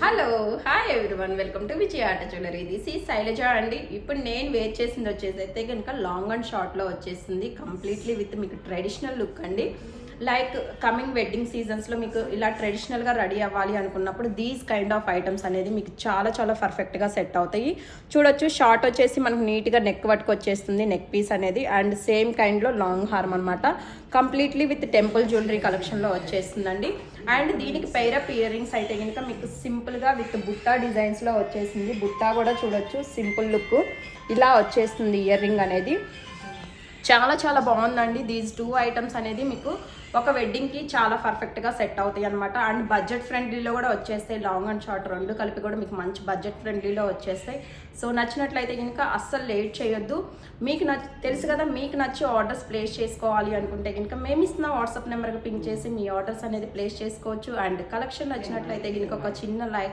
Hello hi everyone welcome to Vijaya ఆట jewellery this ఈ శైలజ అండి. ఇప్పుడు నేను వేర్ చేసింది వచ్చేసి అయితే కనుక లాంగ్ అండ్ షార్ట్లో వచ్చేసింది. కంప్లీట్లీ విత్ మీకు ట్రెడిషనల్ లుక్ అండి. లైక్ కమింగ్ వెడ్డింగ్ సీజన్స్లో మీకు ఇలా ట్రెడిషనల్గా రెడీ అవ్వాలి అనుకున్నప్పుడు దీస్ కైండ్ ఆఫ్ ఐటమ్స్ అనేది మీకు చాలా చాలా పర్ఫెక్ట్గా సెట్ అవుతాయి. చూడొచ్చు, షార్ట్ వచ్చేసి మనకు నీట్గా నెక్ పట్టుకు వచ్చేస్తుంది నెక్ పీస్ అనేది. అండ్ సేమ్ కైండ్లో లాంగ్ హార్మ్ అనమాట. కంప్లీట్లీ విత్ టెంపుల్ జ్యువెలరీ కలెక్షన్లో వచ్చేస్తుందండి. అండ్ దీనికి పెయిరప్ ఇయర్ రింగ్స్ అయితే కనుక మీకు సింపుల్గా విత్ బుట్టా డిజైన్స్లో వచ్చేసింది. బుట్టా కూడా చూడొచ్చు, సింపుల్ లుక్ ఇలా వచ్చేస్తుంది ఇయర్ రింగ్ అనేది. చాలా చాలా బాగుందండి. దీస్ టూ ఐటమ్స్ అనేది మీకు ఒక వెడ్డింగ్కి చాలా పర్ఫెక్ట్గా సెట్ అవుతాయి అనమాట. అండ్ బడ్జెట్ ఫ్రెండ్లీలో కూడా వచ్చేస్తాయి. లాంగ్ అండ్ షార్ట్ రెండు కలిపి కూడా మీకు మంచి బడ్జెట్ ఫ్రెండ్లీలో వచ్చేస్తాయి. సో నచ్చినట్లయితే కనుక అస్సలు లేట్ చేయొద్దు. మీకు తెలుసు కదా, మీకు నచ్చి ఆర్డర్స్ ప్లేస్ చేసుకోవాలి అనుకుంటే కనుక మేము ఇస్తున్న వాట్సాప్ నెంబర్కి పింక్ చేసి మీ ఆర్డర్స్ అనేది ప్లేస్ చేసుకోవచ్చు. అండ్ కలెక్షన్ నచ్చినట్లయితే కనుక ఒక చిన్న లైక్